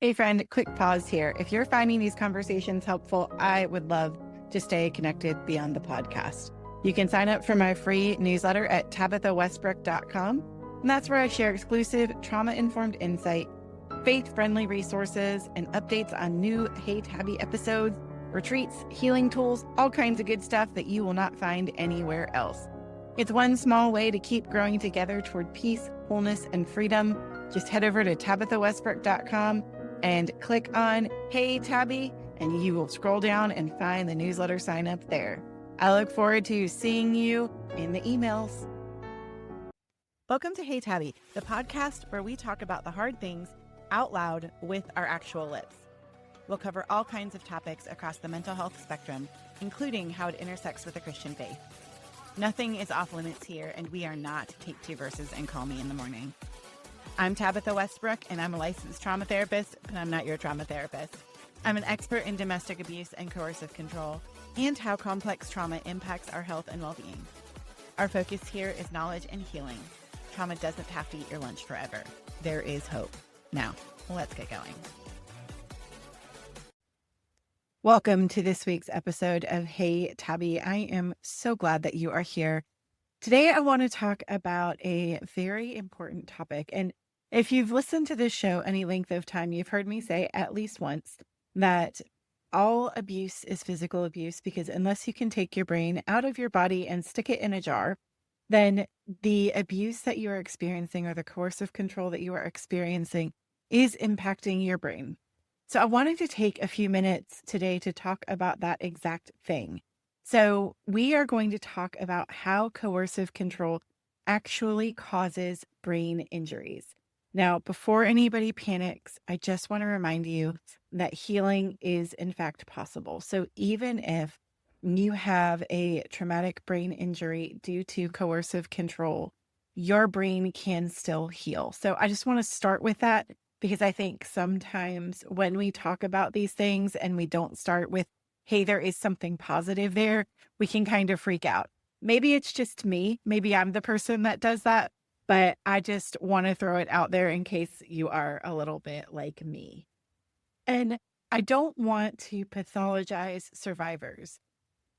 Hey friend, quick pause here. If you're finding these conversations helpful, I would love to stay connected beyond the podcast. You can sign up for my free newsletter at tabithawestbrook.com. And that's where I share exclusive trauma-informed insight, faith-friendly resources, and updates on new Hey Tabby episodes, retreats, healing tools, all kinds of good stuff that you will not find anywhere else. It's one small way to keep growing together toward peace, wholeness, and freedom. Just head over to tabithawestbrook.com and click on Hey Tabby, and you will scroll down and find the newsletter sign up there. I look forward to seeing you in the emails. Welcome to Hey Tabby, the podcast where we talk about the hard things out loud with our actual lips. We'll cover all kinds of topics across the mental health spectrum, including how it intersects with the Christian faith. Nothing is off limits here, and we are not take two verses and call me in the morning. I'm Tabitha Westbrook, and I'm a licensed trauma therapist, but I'm not your trauma therapist. I'm an expert in domestic abuse and coercive control, and how complex trauma impacts our health and well-being. Our focus here is knowledge and healing. Trauma doesn't have to eat your lunch forever. There is hope. Now, let's get going. Welcome to this week's episode of Hey Tabby. I am so glad that you are here. Today, I want to talk about a very important topic. And if you've listened to this show any length of time, you've heard me say at least once that all abuse is physical abuse, because unless you can take your brain out of your body and stick it in a jar, then the abuse that you are experiencing or the coercive control that you are experiencing is impacting your brain. So I wanted to take a few minutes today to talk about that exact thing. So we are going to talk about how coercive control actually causes brain injuries. Now, before anybody panics, I just want to remind you that healing is in fact possible. So even if you have a traumatic brain injury due to coercive control, your brain can still heal. So I just want to start with that, because I think sometimes when we talk about these things and we don't start with, hey, there is something positive there, we can kind of freak out. Maybe it's just me. Maybe I'm the person that does that, but I just want to throw it out there in case you are a little bit like me. And I don't want to pathologize survivors.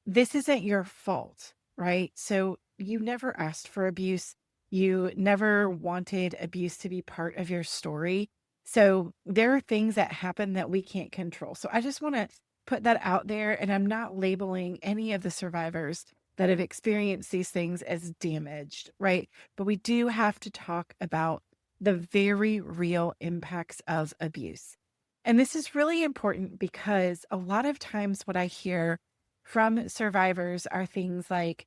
This isn't your fault, right? So you never asked for abuse. You never wanted abuse to be part of your story. So there are things that happen that we can't control. So I just want to put that out there, and I'm not labeling any of the survivors that have experienced these things as damaged, right? But we do have to talk about the very real impacts of abuse. And this is really important because a lot of times what I hear from survivors are things like,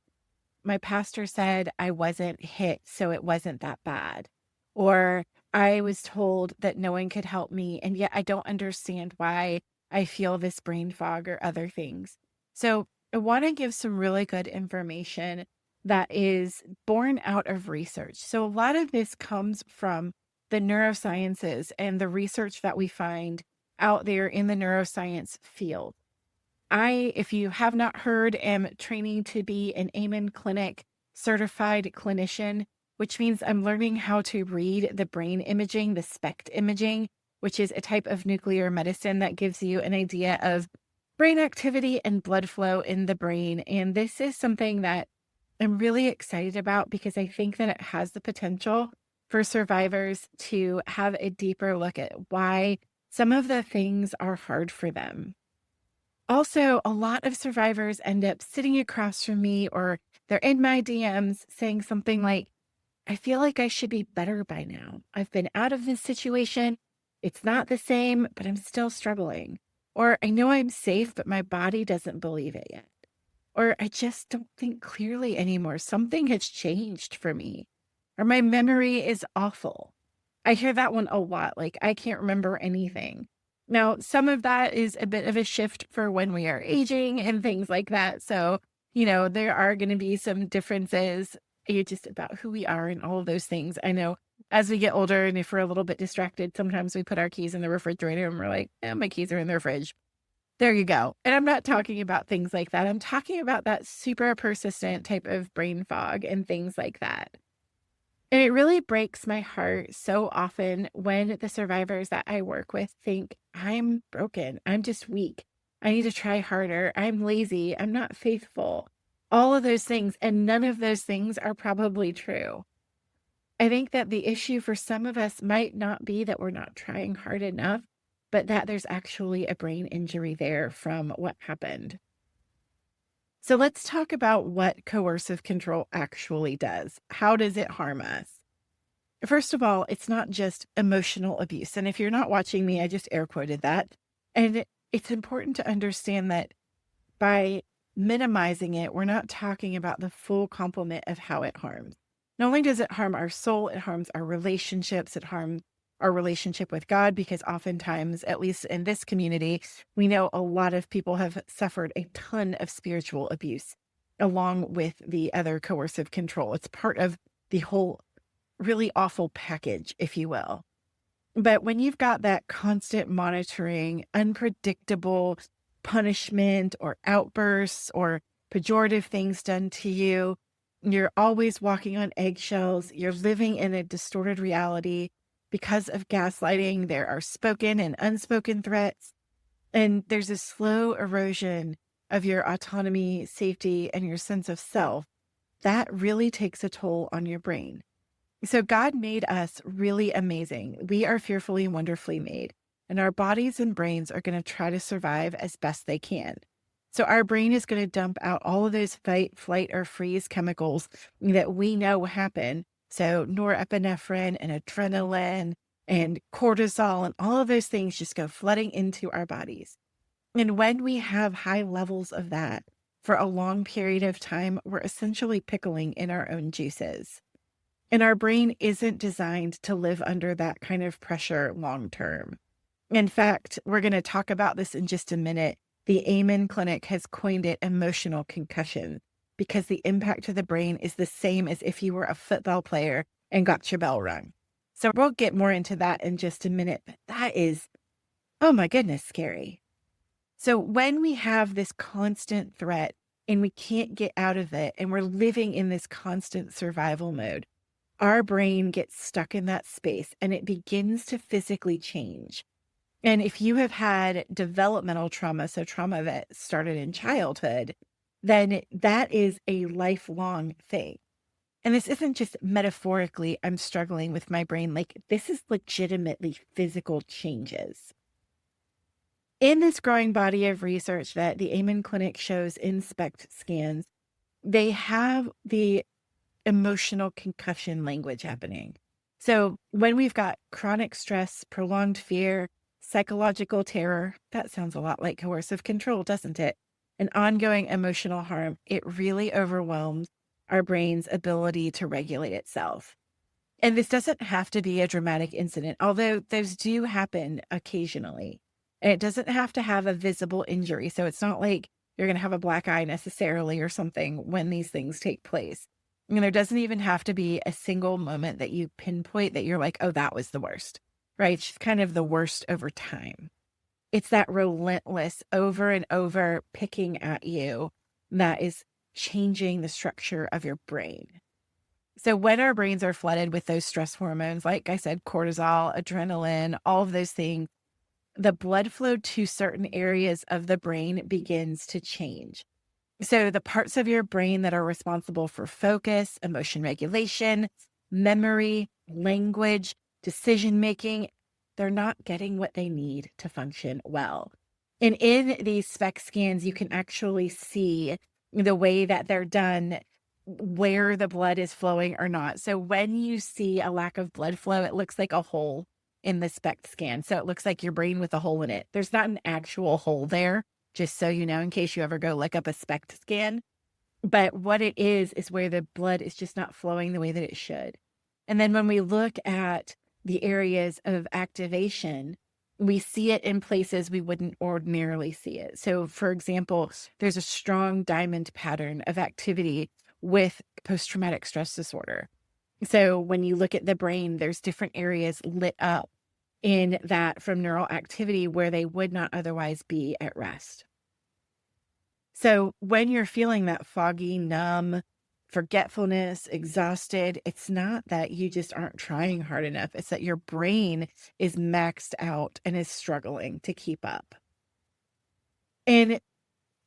my pastor said I wasn't hit, so it wasn't that bad. Or I was told that no one could help me, and yet I don't understand why I feel this brain fog or other things. So I want to give some really good information that is born out of research. So a lot of this comes from the neurosciences and the research that we find out there in the neuroscience field. I, if you have not heard, am training to be an Amen Clinic certified clinician, which means I'm learning how to read the brain imaging, the SPECT imaging, which is a type of nuclear medicine that gives you an idea of brain activity and blood flow in the brain. And this is something that I'm really excited about because I think that it has the potential for survivors to have a deeper look at why some of the things are hard for them. Also, a lot of survivors end up sitting across from me, or they're in my DMs saying something like, I feel like I should be better by now. I've been out of this situation. It's not the same, but I'm still struggling. Or I know I'm safe, but my body doesn't believe it yet. Or I just don't think clearly anymore. Something has changed for me. Or my memory is awful. I hear that one a lot. Like, I can't remember anything. Now, some of that is a bit of a shift for when we are aging and things like that. So, there are going to be some differences just about who we are and all of those things. I know as we get older and if we're a little bit distracted, sometimes we put our keys in the refrigerator and we're like, my keys are in the fridge. There you go. And I'm not talking about things like that. I'm talking about that super persistent type of brain fog and things like that. And it really breaks my heart so often when the survivors that I work with think, I'm broken, I'm just weak, I need to try harder, I'm lazy, I'm not faithful, all of those things. And none of those things are probably true. I think that the issue for some of us might not be that we're not trying hard enough, but that there's actually a brain injury there from what happened. So let's talk about what coercive control actually does. How does it harm us? First of all, it's not just emotional abuse. And if you're not watching me, I just air quoted that. And it's important to understand that by minimizing it, we're not talking about the full complement of how it harms. Not only does it harm our soul, it harms our relationships, it harms our relationship with God, because oftentimes, at least in this community, we know a lot of people have suffered a ton of spiritual abuse along with the other coercive control. It's part of the whole really awful package, if you will. But when you've got that constant monitoring, unpredictable punishment or outbursts or pejorative things done to you, you're always walking on eggshells, you're living in a distorted reality because of gaslighting. There are spoken and unspoken threats, and there's a slow erosion of your autonomy, safety, and your sense of self. That really takes a toll on your brain. So God made us really amazing. We are fearfully and wonderfully made, and our bodies and brains are going to try to survive as best they can. So our brain is going to dump out all of those fight, flight, or freeze chemicals that we know happen. So norepinephrine and adrenaline and cortisol and all of those things just go flooding into our bodies. And when we have high levels of that for a long period of time, we're essentially pickling in our own juices. And our brain isn't designed to live under that kind of pressure long term. In fact, we're going to talk about this in just a minute. The Amen Clinic has coined it emotional concussion because the impact to the brain is the same as if you were a football player and got your bell rung. So we'll get more into that in just a minute, but that is, oh my goodness, scary. So when we have this constant threat and we can't get out of it and we're living in this constant survival mode, our brain gets stuck in that space and it begins to physically change. And if you have had developmental trauma, so trauma that started in childhood, then that is a lifelong thing. And this isn't just metaphorically, I'm struggling with my brain. Like, this is legitimately physical changes. In this growing body of research that the Amen Clinic shows in SPECT scans, they have the emotional concussion language happening. So when we've got chronic stress, prolonged fear, psychological terror, that sounds a lot like coercive control, doesn't it? And ongoing emotional harm, it really overwhelms our brain's ability to regulate itself. And this doesn't have to be a dramatic incident, although those do happen occasionally. And it doesn't have to have a visible injury. So it's not like you're going to have a black eye necessarily or something when these things take place. And there doesn't even have to be a single moment that you pinpoint that you're like, oh, that was the worst, right? It's just kind of the worst over time. It's that relentless over and over picking at you that is changing the structure of your brain. So when our brains are flooded with those stress hormones, like I said, cortisol, adrenaline, all of those things, the blood flow to certain areas of the brain begins to change. So the parts of your brain that are responsible for focus, emotion regulation, memory, language, decision-making, they're not getting what they need to function well. And in these SPECT scans, you can actually see the way that they're done, where the blood is flowing or not. So when you see a lack of blood flow, it looks like a hole in the SPECT scan. So it looks like your brain with a hole in it. There's not an actual hole there, just so you know, in case you ever go look up a SPECT scan. But what it is where the blood is just not flowing the way that it should. And then when we look at the areas of activation, we see it in places we wouldn't ordinarily see it. So for example, there's a strong diamond pattern of activity with post-traumatic stress disorder. So when you look at the brain, there's different areas lit up in that from neural activity where they would not otherwise be at rest. So when you're feeling that foggy, numb forgetfulness, exhausted. It's not that you just aren't trying hard enough. It's that your brain is maxed out and is struggling to keep up. And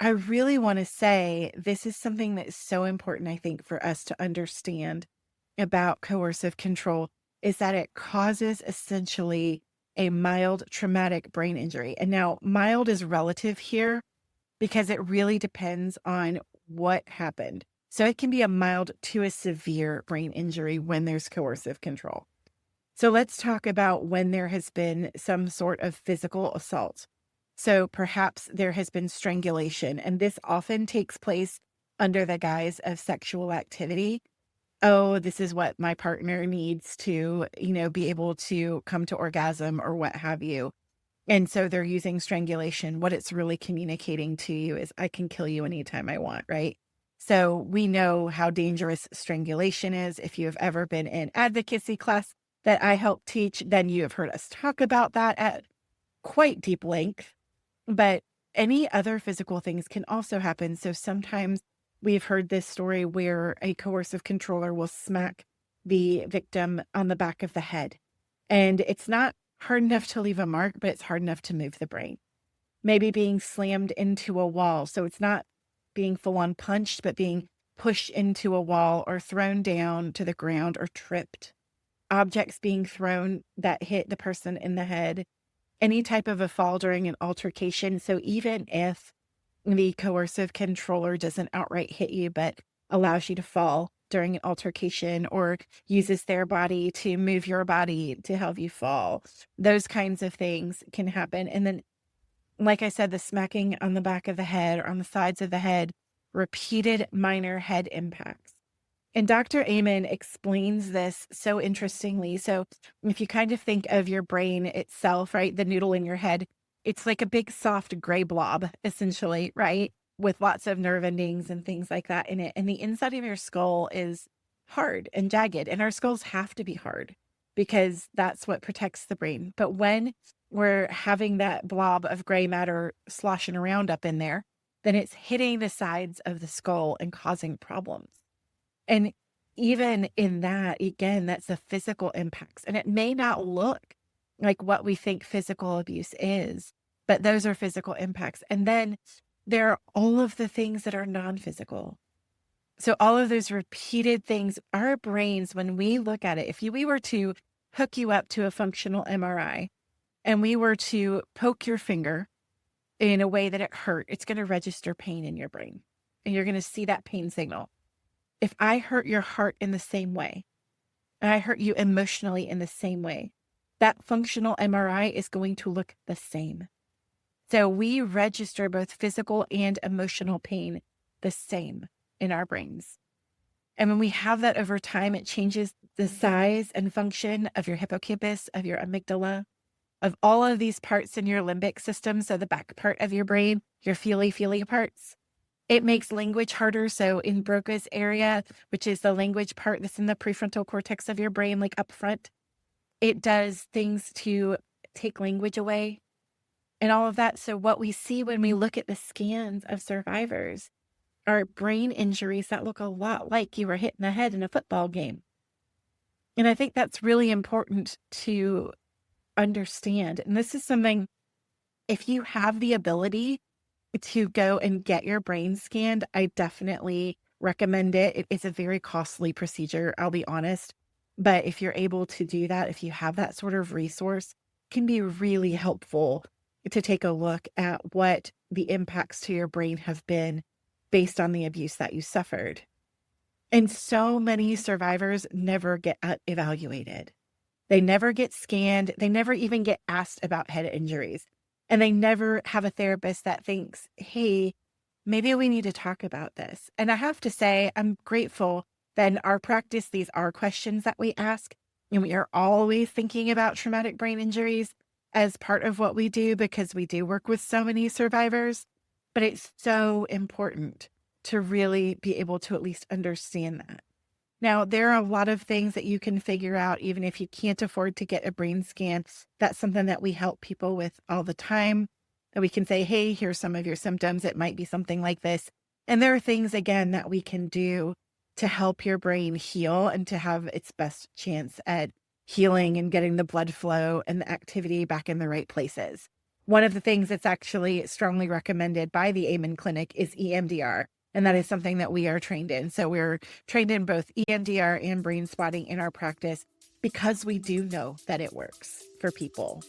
I really want to say this is something that is so important, I think, for us to understand about coercive control is that it causes essentially a mild traumatic brain injury. And now mild is relative here because it really depends on what happened. So it can be a mild to a severe brain injury when there's coercive control. So let's talk about when there has been some sort of physical assault. So perhaps there has been strangulation, and this often takes place under the guise of sexual activity. Oh, this is what my partner needs to, be able to come to orgasm or what have you. And so they're using strangulation. What it's really communicating to you is I can kill you anytime I want, right? So we know how dangerous strangulation is. If you have ever been in advocacy class that I help teach, then you have heard us talk about that at quite deep length. But any other physical things can also happen. So sometimes we've heard this story where a coercive controller will smack the victim on the back of the head. And it's not hard enough to leave a mark, but it's hard enough to move the brain. Maybe being slammed into a wall. So it's not being full on punched, but being pushed into a wall or thrown down to the ground or tripped. Objects being thrown that hit the person in the head. Any type of a fall during an altercation. So even if the coercive controller doesn't outright hit you, but allows you to fall during an altercation or uses their body to move your body to help you fall, those kinds of things can happen. And then, like I said, the smacking on the back of the head or on the sides of the head, repeated minor head impacts. And Dr. Amen explains this so interestingly. So if you kind of think of your brain itself, right, the noodle in your head, it's like a big soft gray blob, essentially, right, with lots of nerve endings and things like that in it. And the inside of your skull is hard and jagged, and our skulls have to be hard because that's what protects the brain. But when we're having that blob of gray matter sloshing around up in there, then it's hitting the sides of the skull and causing problems. And even in that, again, that's the physical impacts. And it may not look like what we think physical abuse is, but those are physical impacts. And then there are all of the things that are non-physical. So all of those repeated things, our brains, when we look at it, if we were to hook you up to a functional MRI and we were to poke your finger in a way that it hurt, it's going to register pain in your brain. And you're going to see that pain signal. If I hurt your heart in the same way, and I hurt you emotionally in the same way, that functional MRI is going to look the same. So we register both physical and emotional pain the same in our brains. And when we have that over time, it changes the size and function of your hippocampus, of your amygdala, of all of these parts in your limbic system. So the back part of your brain, your feely parts. It makes language harder. So in Broca's area, which is the language part that's in the prefrontal cortex of your brain, like up front, it does things to take language away and all of that. So what we see when we look at the scans of survivors are brain injuries that look a lot like you were hit in the head in a football game. And I think that's really important to understand. And this is something, if you have the ability to go and get your brain scanned, I definitely recommend it. It is a very costly procedure, I'll be honest. But if you're able to do that, if you have that sort of resource, it can be really helpful to take a look at what the impacts to your brain have been based on the abuse that you suffered. And so many survivors never get evaluated. They never get scanned. They never even get asked about head injuries. And they never have a therapist that thinks, hey, maybe we need to talk about this. And I have to say, I'm grateful that in our practice, these are questions that we ask. And we are always thinking about traumatic brain injuries as part of what we do because we do work with so many survivors. But it's so important to really be able to at least understand that. Now, there are a lot of things that you can figure out, even if you can't afford to get a brain scan. That's something that we help people with all the time. And we can say, hey, here's some of your symptoms. It might be something like this. And there are things, again, that we can do to help your brain heal and to have its best chance at healing and getting the blood flow and the activity back in the right places. One of the things that's actually strongly recommended by the Amen Clinic is EMDR. And that is something that we are trained in. So we're trained in both EMDR and brain spotting in our practice because we do know that it works for people.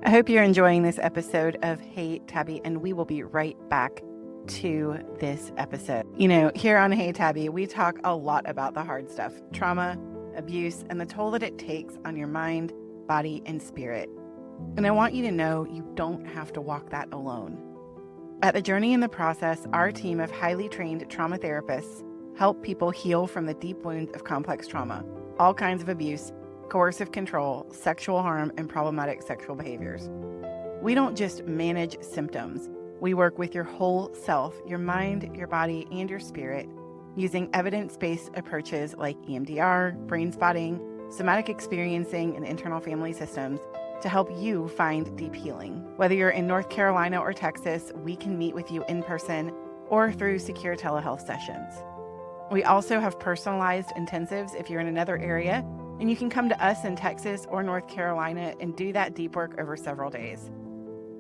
I hope you're enjoying this episode of Hey Tabby, and we will be right back to this episode. Here on Hey Tabby, we talk a lot about the hard stuff, trauma, abuse, and the toll that it takes on your mind, body, and spirit. And I want you to know you don't have to walk that alone. At The Journey in the Process, our team of highly trained trauma therapists help people heal from the deep wounds of complex trauma, all kinds of abuse, coercive control, sexual harm, and problematic sexual behaviors. We don't just manage symptoms. We work with your whole self, your mind, your body, and your spirit, using evidence-based approaches like EMDR, brain spotting, somatic experiencing, and internal family systems to help you find deep healing. Whether you're in North Carolina or Texas, we can meet with you in person or through secure telehealth sessions. We also have personalized intensives if you're in another area, and you can come to us in Texas or North Carolina and do that deep work over several days.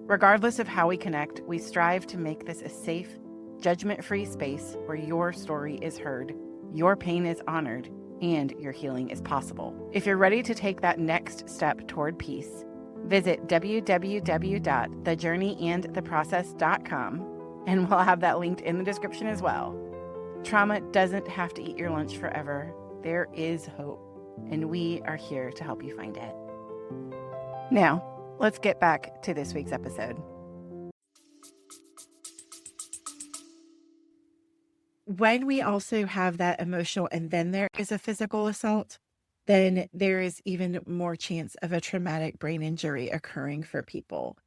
Regardless of how we connect, we strive to make this a safe, judgment-free space where your story is heard, your pain is honored, and your healing is possible. If you're ready to take that next step toward peace, visit www.thejourneyandtheprocess.com, and we'll have that linked in the description as well. Trauma doesn't have to eat your lunch forever. There is hope, and we are here to help you find it. Now, let's get back to this week's episode. When we also have that emotional and then there is a physical assault, then there is even more chance of a traumatic brain injury occurring for people.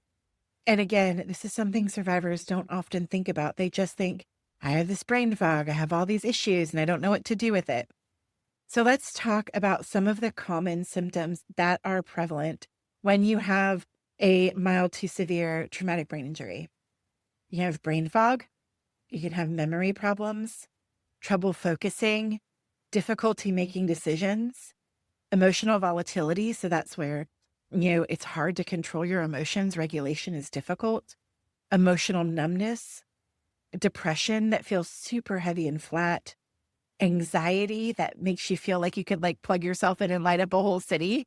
And again, this is something survivors don't often think about. They just think, I have this brain fog, I have all these issues, and I don't know what to do with it. So let's talk about some of the common symptoms that are prevalent when you have a mild to severe traumatic brain injury. You have brain fog, you can have memory problems, trouble focusing, difficulty making decisions, emotional volatility. So that's where, it's hard to control your emotions. Regulation is difficult. Emotional numbness, depression that feels super heavy and flat, anxiety that makes you feel like you could plug yourself in and light up a whole city.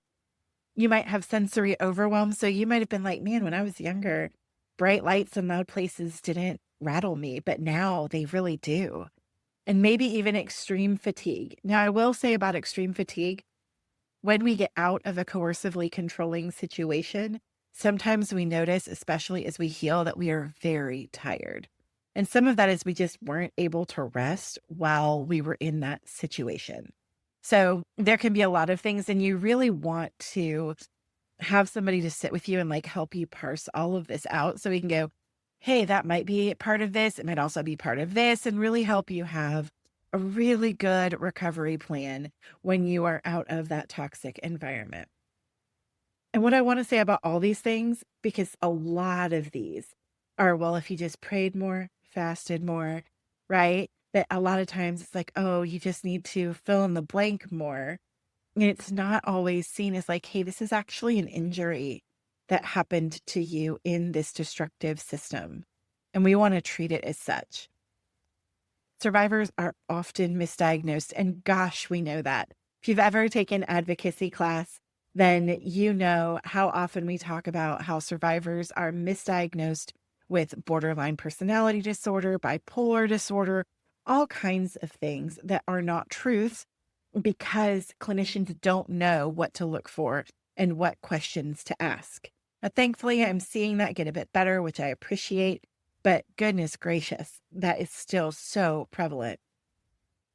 You might have sensory overwhelm. So you might have been like, man, when I was younger, bright lights and loud places didn't rattle me, but now they really do. And maybe even extreme fatigue. Now, I will say about extreme fatigue, when we get out of a coercively controlling situation, sometimes we notice, especially as we heal, that we are very tired. And some of that is we just weren't able to rest while we were in that situation. So there can be a lot of things, and you really want to have somebody to sit with you and help you parse all of this out so we can go, hey, that might be part of this. It might also be part of this, and really help you have a really good recovery plan when you are out of that toxic environment. And what I want to say about all these things, because a lot of these are, well, if you just prayed more, fasted more, right? That a lot of times it's like, oh, you just need to fill in the blank more. And it's not always seen as hey, this is actually an injury that happened to you in this destructive system. And we want to treat it as such. Survivors are often misdiagnosed, and gosh, we know that. If you've ever taken advocacy class, then you know how often we talk about how survivors are misdiagnosed with borderline personality disorder, bipolar disorder, all kinds of things that are not truths because clinicians don't know what to look for and what questions to ask. Now, thankfully, I'm seeing that get a bit better, which I appreciate, but goodness gracious, that is still so prevalent.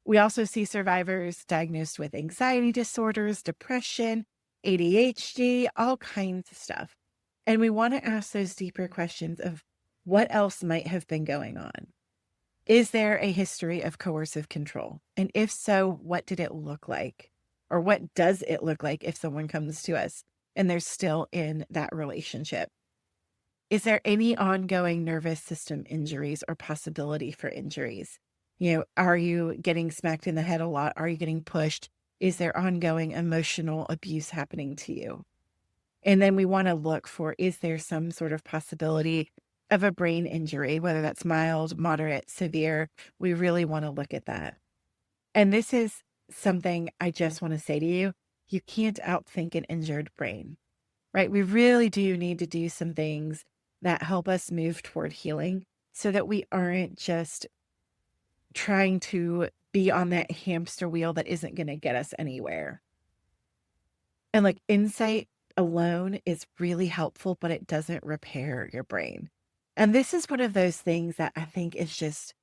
We also see survivors diagnosed with anxiety disorders, depression, ADHD, all kinds of stuff. And we want to ask those deeper questions of what else might have been going on. Is there a history of coercive control? And if so, what did it look like? Or what does it look like if someone comes to us and they're still in that relationship? Is there any ongoing nervous system injuries or possibility for injuries? Are you getting smacked in the head a lot? Are you getting pushed? Is there ongoing emotional abuse happening to you? And then we want to look for, is there some sort of possibility of a brain injury, whether that's mild, moderate, severe? We really want to look at that. And this is something I just want to say to you. You can't outthink an injured brain, right? We really do need to do some things that help us move toward healing so that we aren't just trying to be on that hamster wheel that isn't going to get us anywhere. And like insight alone is really helpful, but it doesn't repair your brain. And this is one of those things that I think is just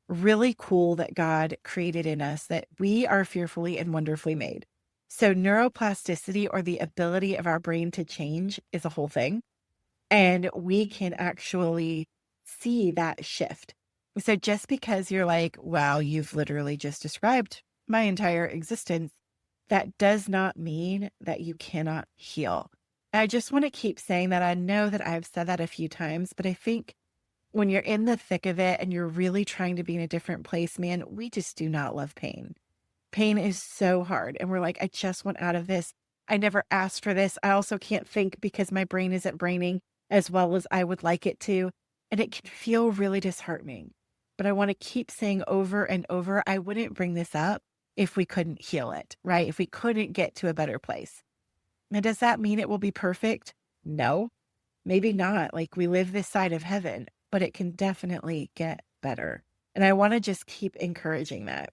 really cool that God created in us, that we are fearfully and wonderfully made. So neuroplasticity, or the ability of our brain to change, is a whole thing. And we can actually see that shift. So just because you're like, wow, you've literally just described my entire existence, that does not mean that you cannot heal. I just want to keep saying that. I know that I've said that a few times, but I think when you're in the thick of it and you're really trying to be in a different place, man, we just do not love pain. Pain is so hard. And we're like, I just want out of this. I never asked for this. I also can't think because my brain isn't braining as well as I would like it to. And it can feel really disheartening. But I want to keep saying over and over, I wouldn't bring this up if we couldn't heal it, right? If we couldn't get to a better place. Now, does that mean it will be perfect? No, maybe not. Like, we live this side of heaven, but it can definitely get better. And I want to just keep encouraging that.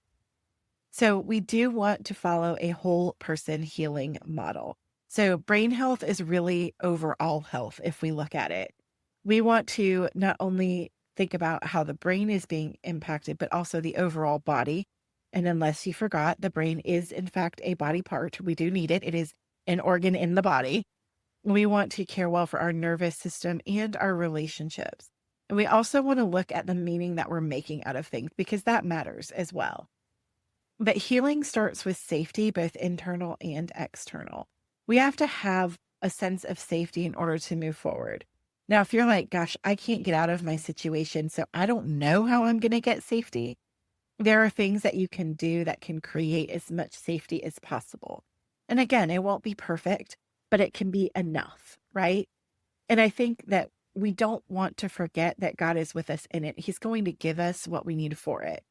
So we do want to follow a whole person healing model. So brain health is really overall health if we look at it. We want to not only think about how the brain is being impacted, but also the overall body. And unless you forgot, the brain is in fact a body part. We do need it. It is an organ in the body. We want to care well for our nervous system and our relationships. And we also want to look at the meaning that we're making out of things, because that matters as well. But healing starts with safety, both internal and external. We have to have a sense of safety in order to move forward. Now, if you're like, gosh, I can't get out of my situation, so I don't know how I'm going to get safety, there are things that you can do that can create as much safety as possible. And again, it won't be perfect, but it can be enough, right? And I think that we don't want to forget that God is with us in it. He's going to give us what we need for it.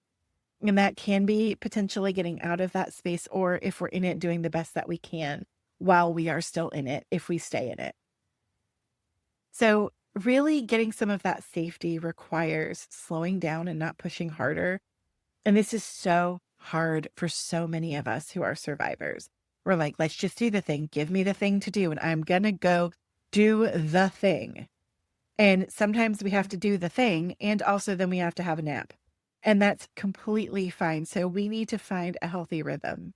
And that can be potentially getting out of that space, or if we're in it, doing the best that we can while we are still in it, if we stay in it. So really getting some of that safety requires slowing down and not pushing harder. And this is so hard for so many of us who are survivors. We're like, let's just do the thing. Give me the thing to do, and I'm going to go do the thing. And sometimes we have to do the thing, and also then we have to have a nap. And that's completely fine. So we need to find a healthy rhythm.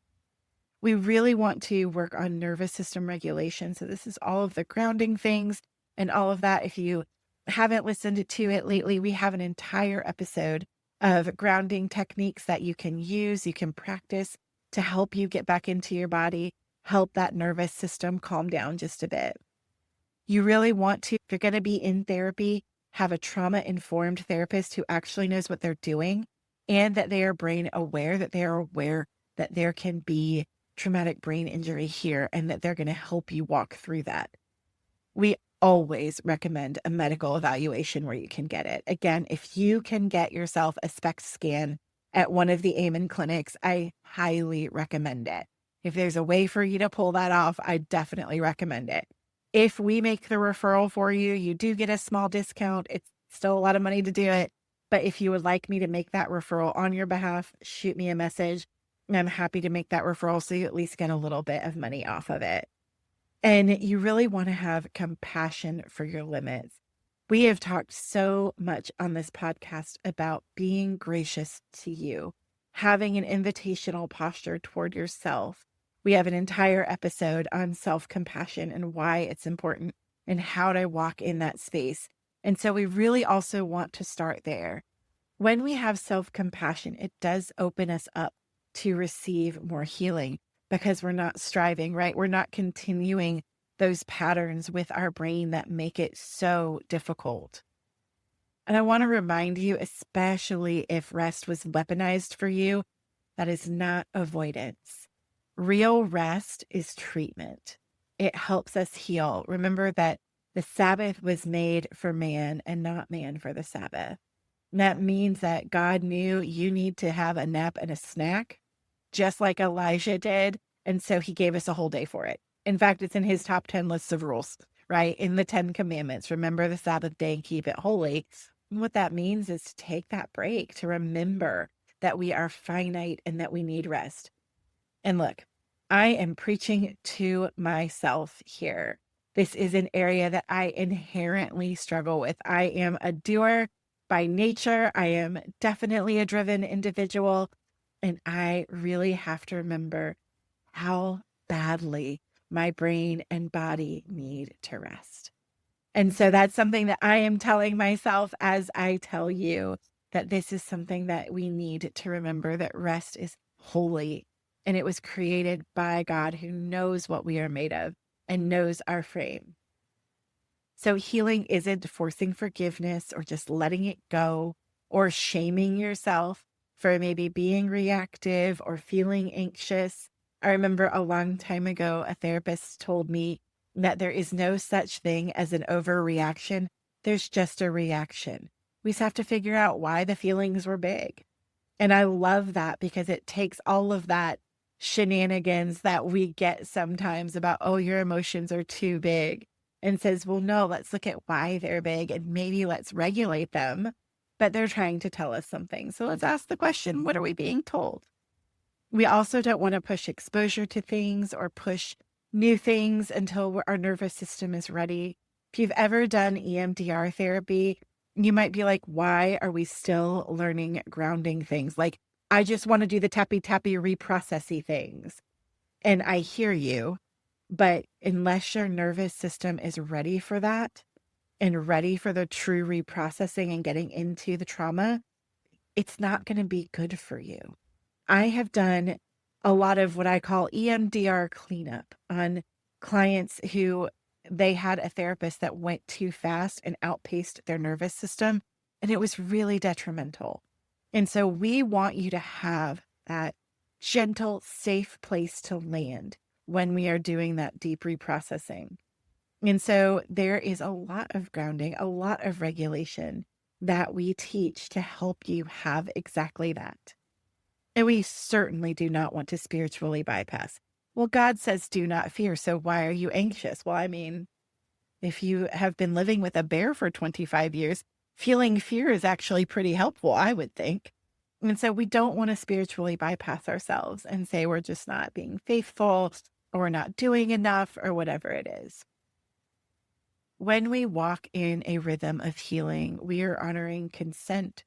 We really want to work on nervous system regulation. So this is all of the grounding things and all of that. If you haven't listened to it lately, we have an entire episode of grounding techniques that you can use, you can practice to help you get back into your body, help that nervous system calm down just a bit. You really want to, if you're going to be in therapy, have a trauma-informed therapist who actually knows what they're doing, and that they are brain aware, that they are aware that there can be traumatic brain injury here, and that they're going to help you walk through that. We always recommend a medical evaluation where you can get it. Again, if you can get yourself a SPECT scan at one of the Amen clinics, I highly recommend it. If there's a way for you to pull that off, I definitely recommend it. If we make the referral for you, you do get a small discount. It's still a lot of money to do it. But if you would like me to make that referral on your behalf, shoot me a message. And I'm happy to make that referral so you at least get a little bit of money off of it. And you really want to have compassion for your limits. We have talked so much on this podcast about being gracious to you, having an invitational posture toward yourself. We have an entire episode on self-compassion and why it's important and how to walk in that space. And so we really also want to start there. When we have self-compassion, it does open us up to receive more healing, because we're not striving, right? We're not continuing those patterns with our brain that make it so difficult. And I want to remind you, especially if rest was weaponized for you, that is not avoidance. Real rest is treatment. It helps us heal. Remember that the Sabbath was made for man and not man for the Sabbath. And that means that God knew you need to have a nap and a snack, just like Elijah did. And so he gave us a whole day for it. In fact, it's in his top 10 lists of rules, right? In the 10 commandments, remember the Sabbath day and keep it holy. And what that means is to take that break, to remember that we are finite and that we need rest. And look, I am preaching to myself here. This is an area that I inherently struggle with. I am a doer by nature. I am definitely a driven individual. And I really have to remember how badly my brain and body need to rest. And so that's something that I am telling myself as I tell you that this is something that we need to remember, that rest is holy and it was created by God who knows what we are made of and knows our frame. So healing isn't forcing forgiveness or just letting it go or shaming yourself for maybe being reactive or feeling anxious. I remember a long time ago, a therapist told me that there is no such thing as an overreaction. There's just a reaction. We just have to figure out why the feelings were big. And I love that because it takes all of that shenanigans that we get sometimes about, oh, your emotions are too big, and says, well, no, let's look at why they're big and maybe let's regulate them. But they're trying to tell us something. So let's ask the question, what are we being told? We also don't want to push exposure to things or push new things until our nervous system is ready. If you've ever done EMDR therapy, you might be like, why are we still learning grounding things? Like, I just want to do the tappy reprocessy things. And I hear you, but unless your nervous system is ready for that and ready for the true reprocessing and getting into the trauma, it's not going to be good for you. I have done a lot of what I call EMDR cleanup on clients who they had a therapist that went too fast and outpaced their nervous system, and it was really detrimental. And so we want you to have that gentle, safe place to land when we are doing that deep reprocessing. And so there is a lot of grounding, a lot of regulation that we teach to help you have exactly that. And we certainly do not want to spiritually bypass. Well, God says, do not fear. So why are you anxious? Well, I mean, if you have been living with a bear for 25 years, feeling fear is actually pretty helpful, I would think. And so we don't want to spiritually bypass ourselves and say we're just not being faithful or we're not doing enough or whatever it is. When we walk in a rhythm of healing, we are honoring consent.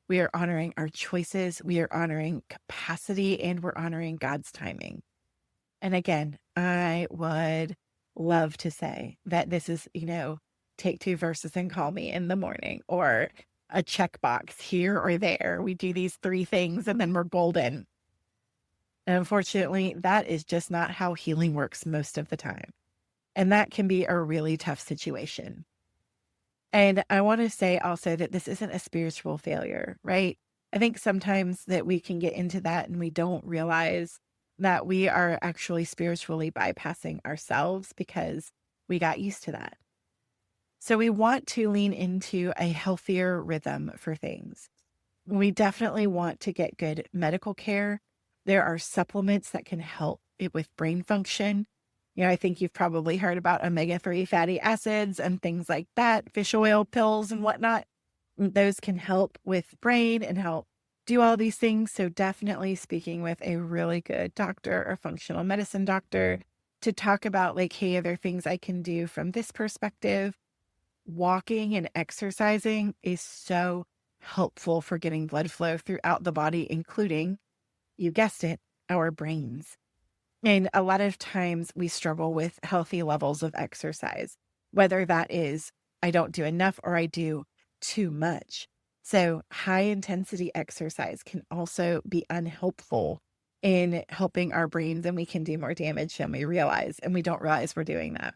We are honoring our choices. We are honoring capacity, and we're honoring God's timing. And again, I would love to say that this is, take 2 verses and call me in the morning, or a checkbox here or there. We do these 3 things and then we're golden. And unfortunately, that is just not how healing works most of the time. And that can be a really tough situation. And I want to say also that this isn't a spiritual failure, right? I think sometimes that we can get into that and we don't realize that we are actually spiritually bypassing ourselves because we got used to that. So we want to lean into a healthier rhythm for things. We definitely want to get good medical care. There are supplements that can help it with brain function. I think you've probably heard about omega-3 fatty acids and things like that, fish oil pills and whatnot. Those can help with brain and help do all these things. So definitely speaking with a really good doctor or functional medicine doctor to talk about like, hey, are there things I can do from this perspective? Walking and exercising is so helpful for getting blood flow throughout the body, including, you guessed it, our brains. And a lot of times we struggle with healthy levels of exercise, whether that is I don't do enough or I do too much. So high intensity exercise can also be unhelpful in helping our brains, and we can do more damage than we realize. And we don't realize we're doing that.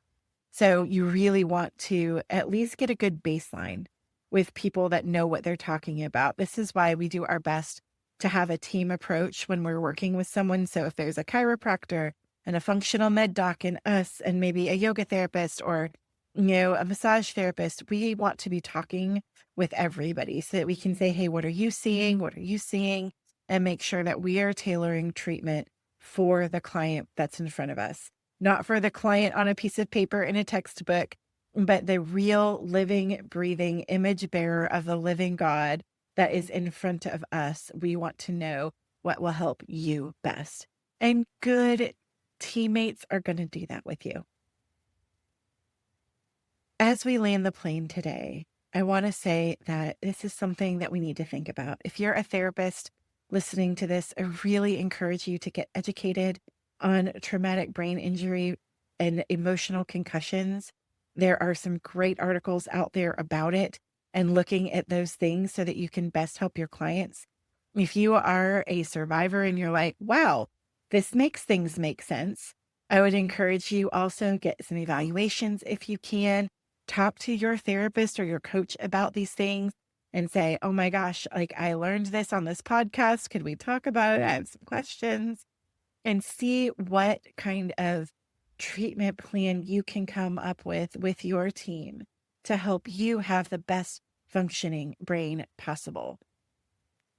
So you really want to at least get a good baseline with people that know what they're talking about. This is why we do our best to have a team approach when we're working with someone. So if there's a chiropractor and a functional med doc and us and maybe a yoga therapist or a massage therapist, we want to be talking with everybody so that we can say, hey, what are you seeing? What are you seeing? And make sure that we are tailoring treatment for the client that's in front of us, not for the client on a piece of paper in a textbook, but the real living, breathing image bearer of the living God that is in front of us. We want to know what will help you best. And good teammates are going to do that with you. As we land the plane today, I want to say that this is something that we need to think about. If you're a therapist listening to this, I really encourage you to get educated on traumatic brain injury and emotional concussions. There are some great articles out there about it and looking at those things so that you can best help your clients. If you are a survivor and you're like, wow, this makes things make sense, I would encourage you also get some evaluations if you can. Talk to your therapist or your coach about these things and say, oh my gosh, like I learned this on this podcast. Could we talk about it? I have some questions. And see what kind of treatment plan you can come up with your team to help you have the best functioning brain possible.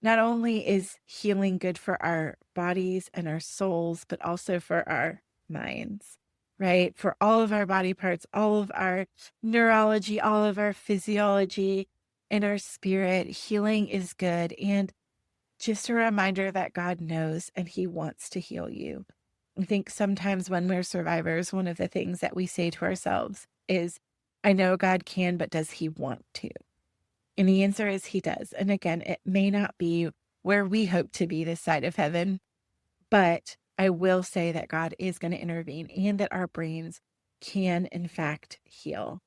Not only is healing good for our bodies and our souls, but also for our minds, right? For all of our body parts, all of our neurology, all of our physiology and our spirit, healing is good. And just a reminder that God knows and he wants to heal you. I think sometimes when we're survivors, one of the things that we say to ourselves is, I know God can, but does he want to? And the answer is he does. And again, it may not be where we hope to be this side of heaven, but I will say that God is going to intervene and that our brains can, in fact, heal.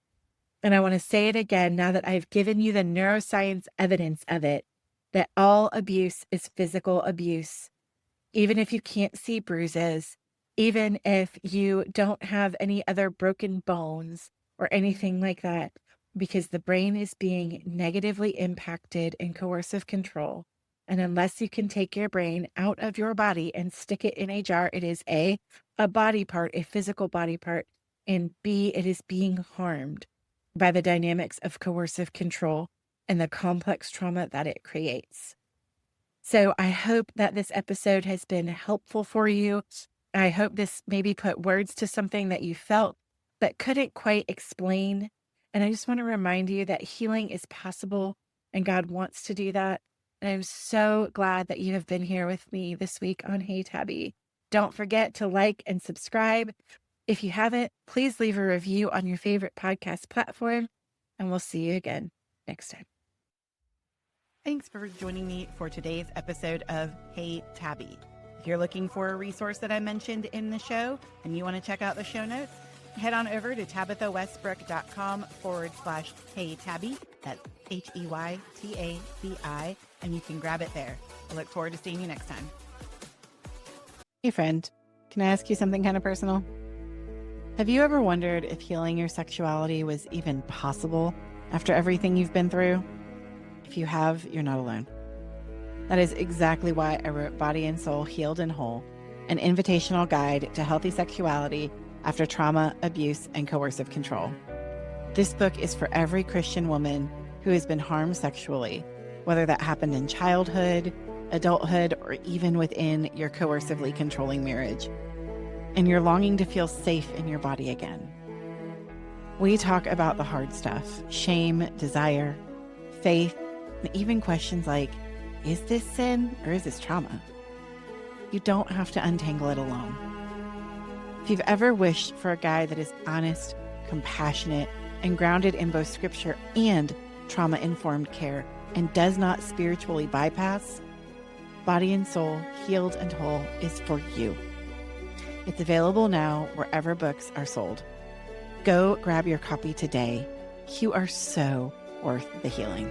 And I want to say it again, now that I've given you the neuroscience evidence of it, that all abuse is physical abuse. Even if you can't see bruises, even if you don't have any other broken bones or anything like that, because the brain is being negatively impacted in coercive control. And unless you can take your brain out of your body and stick it in a jar, it is A, a body part, a physical body part, and B, it is being harmed by the dynamics of coercive control and the complex trauma that it creates. So I hope that this episode has been helpful for you. I hope this maybe put words to something that you felt but couldn't quite explain. And I just want to remind you that healing is possible and God wants to do that. And I'm so glad that you have been here with me this week on Hey Tabby. Don't forget to like and subscribe. If you haven't, please leave a review on your favorite podcast platform, and we'll see you again next time. Thanks for joining me for today's episode of Hey Tabby. If you're looking for a resource that I mentioned in the show and you want to check out the show notes, head on over to tabithawestbrook.com/Hey Tabby. That's HEYTABI, and you can grab it there. I look forward to seeing you next time. Hey friend, can I ask you something kind of personal? Have you ever wondered if healing your sexuality was even possible after everything you've been through? If you have, you're not alone. That is exactly why I wrote Body and Soul Healed and Whole, an invitational guide to healthy sexuality after trauma, abuse, and coercive control. This book is for every Christian woman who has been harmed sexually, whether that happened in childhood, adulthood, or even within your coercively controlling marriage, and you're longing to feel safe in your body again. We talk about the hard stuff: shame, desire, faith, and even questions like, is this sin or is this trauma? You don't have to untangle it alone. If you've ever wished for a guide that is honest, compassionate, and grounded in both scripture and trauma-informed care and does not spiritually bypass, Body and Soul Healed and Whole is for you. It's available now wherever books are sold. Go grab your copy today. You are so worth the healing.